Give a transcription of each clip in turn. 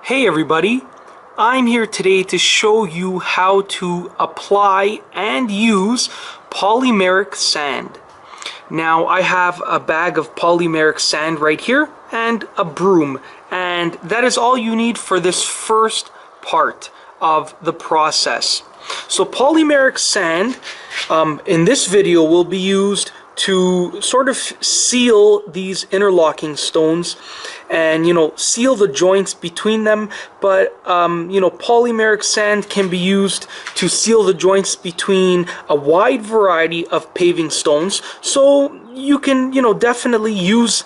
Hey everybody, I'm here today to show you how to apply and use polymeric sand. Now I have a bag of polymeric sand right here and a broom, and that is all you need for this first part of the process. So polymeric sand in this video will be used to sort of seal these interlocking stones and seal the joints between them, but polymeric sand can be used to seal the joints between a wide variety of paving stones. So you can definitely use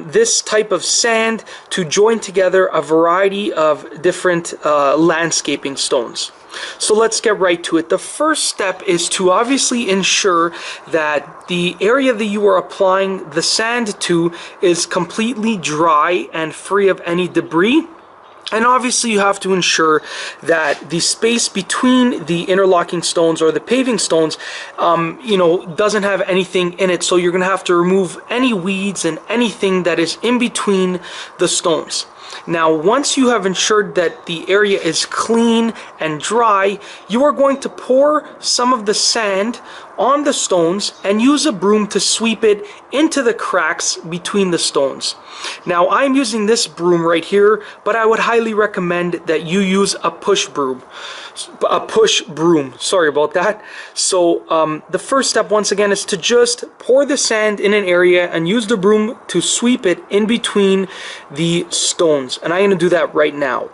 this type of sand to join together a variety of different landscaping stones. So let's get right to it. The first step is to obviously ensure that the area that you are applying the sand to is completely dry and free of any debris. And obviously you have to ensure that the space between the interlocking stones or the paving stones, doesn't have anything in it. So you're going to have to remove any weeds and anything that is in between the stones. Now, once you have ensured that the area is clean and dry, you are going to pour some of the sand on the stones and use a broom to sweep it into the cracks between the stones. Now, I'm using this broom right here, but I would highly recommend that you use a push broom. Sorry about that. So the first step, once again, is to just pour the sand in an area and use the broom to sweep it in between the stones. And I'm going to do that right now.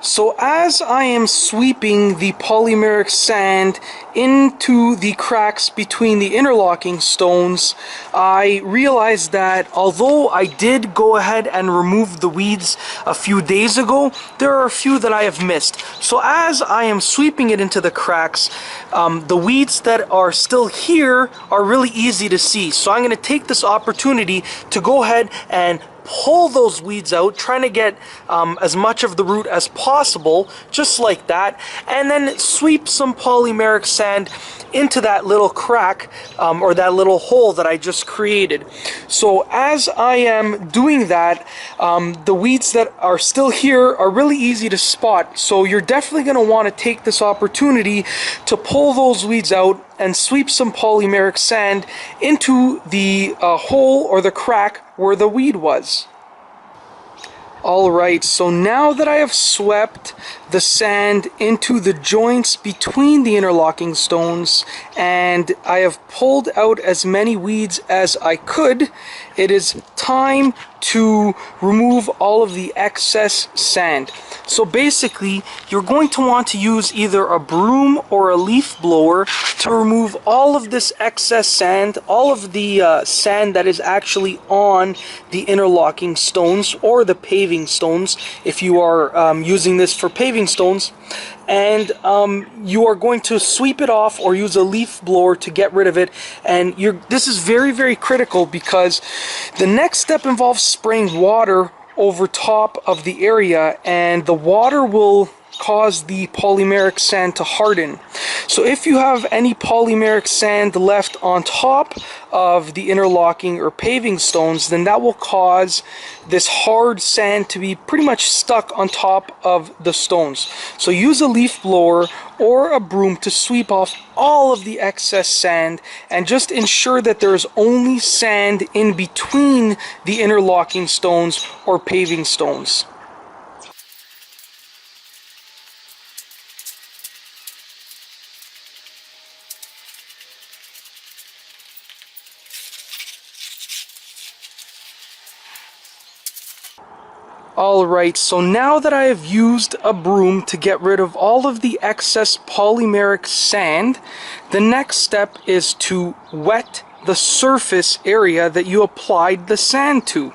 So as I am sweeping the polymeric sand into the cracks between the interlocking stones, I realized that although I did go ahead and remove the weeds a few days ago, there are a few that I have missed. So as I am sweeping it into the cracks, the weeds that are still here are really easy to see. So I'm going to take this opportunity to go ahead and pull those weeds out, trying to get as much of the root as possible, just like that, and then sweep some polymeric sand into that little crack or that little hole that I just created. So as I am doing that, the weeds that are still here are really easy to spot, so you're definitely going to want to take this opportunity to pull those weeds out and sweep some polymeric sand into the hole or the crack where the weed was. Alright, so now that I have swept the sand into the joints between the interlocking stones and I have pulled out as many weeds as I could, it is time to remove all of the excess sand. So basically, you're going to want to use either a broom or a leaf blower to remove all of this excess sand, all of the sand that is actually on the interlocking stones or the paving stones, if you are using this for paving stones. And you are going to sweep it off or use a leaf blower to get rid of it. And this is very, very critical because the next step involves spraying water over top of the area, and the water will cause the polymeric sand to harden. So if you have any polymeric sand left on top of the interlocking or paving stones, then that will cause this hard sand to be pretty much stuck on top of the stones. So use a leaf blower or a broom to sweep off all of the excess sand and just ensure that there is only sand in between the interlocking stones or paving stones. Alright, so now that I have used a broom to get rid of all of the excess polymeric sand, the next step is to wet the surface area that you applied the sand to.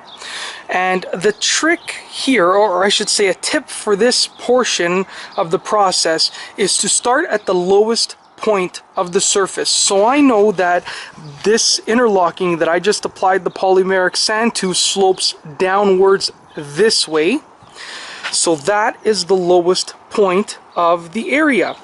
And the trick here, or I should say a tip for this portion of the process, is to start at the lowest point of the surface. So I know that this interlocking that I just applied the polymeric sand to slopes downwards this way. So that is the lowest point of the area.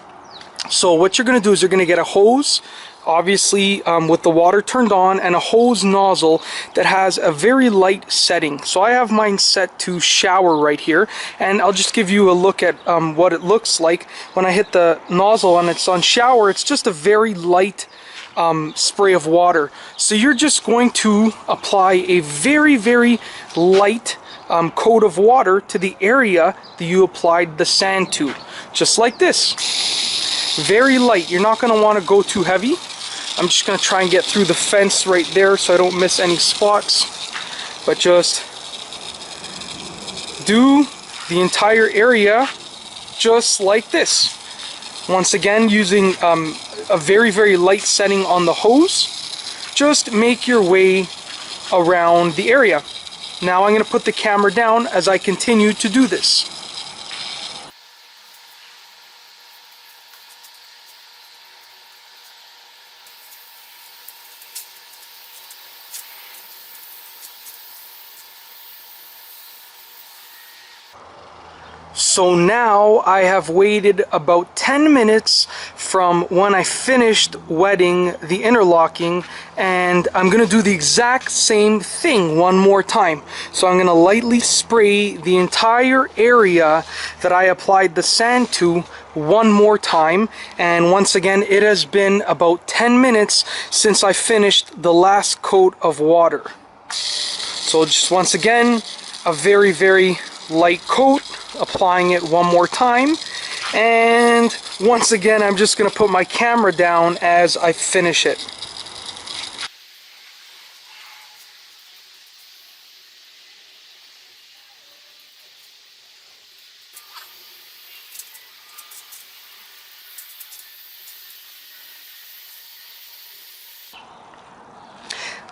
So what you're going to do is you're going to get a hose, obviously with the water turned on, and a hose nozzle that has a very light setting. So I have mine set to shower right here, and I'll just give you a look at what it looks like when I hit the nozzle and it's on shower. It's just a very light spray of water. So you're just going to apply a very, very light coat of water to the area that you applied the sand to, just like this. Very light. You're not going to want to go too heavy. I'm just going to try and get through the fence right there so I don't miss any spots, but just do the entire area just like this. Once again, using a very, very light setting on the hose, just make your way around the area. Now I'm going to put the camera down as I continue to do this. So now I have waited about 10 minutes from when I finished wetting the interlocking, and I'm going to do the exact same thing one more time. So I'm going to lightly spray the entire area that I applied the sand to one more time, and once again it has been about 10 minutes since I finished the last coat of water. So just once again, a very, very light coat, applying it one more time, and once again I'm just going to put my camera down as I finish it.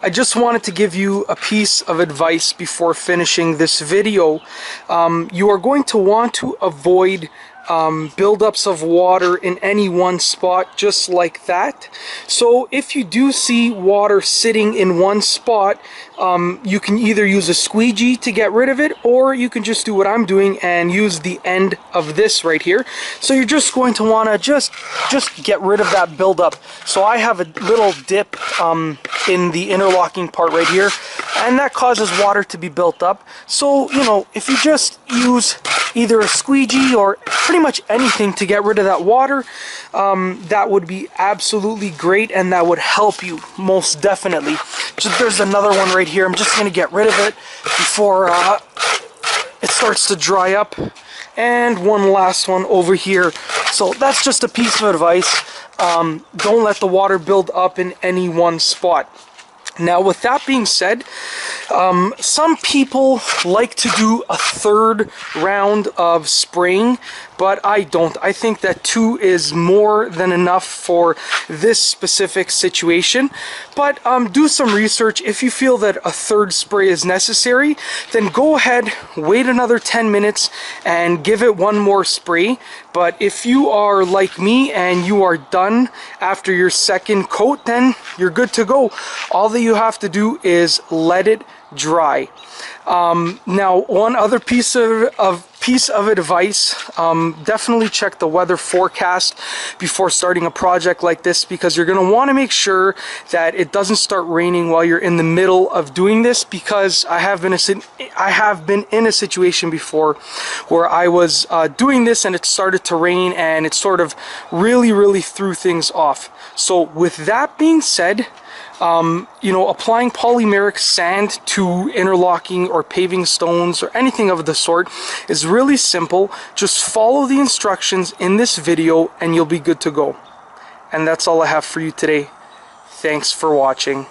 I just wanted to give you a piece of advice before finishing this video. You are going to want to avoid buildups of water in any one spot, just like that. So if you do see water sitting in one spot, you can either use a squeegee to get rid of it, or you can just do what I'm doing and use the end of this right here. So you're just going to want to just get rid of that buildup. So I have a little dip in the interlocking part right here, and that causes water to be built up. So, you know, if you just use either a squeegee or pretty much anything to get rid of that water, that would be absolutely great, and that would help you most definitely. There's another one right here. I'm just going to get rid of it before it starts to dry up. And one last one over here. So that's just a piece of advice. Don't let the water build up in any one spot. Now, with that being said, some people like to do a third round of spraying, but I don't. I think that 2 is more than enough for this specific situation. But do some research. If you feel that a third spray is necessary, then go ahead, wait another 10 minutes, and give it one more spray. But if you are like me and you are done after your second coat, then you're good to go. All that you have to do is let it dry. Now, one other piece of advice, definitely check the weather forecast before starting a project like this, because you're going to want to make sure that it doesn't start raining while you're in the middle of doing this, because I have been in a situation before where I was doing this and it started to rain, and it sort of really threw things off. So with that being said, you know, applying polymeric sand to interlocking or paving stones or anything of the sort is really simple. Just follow the instructions in this video and you'll be good to go. And that's all I have for you today. Thanks for watching.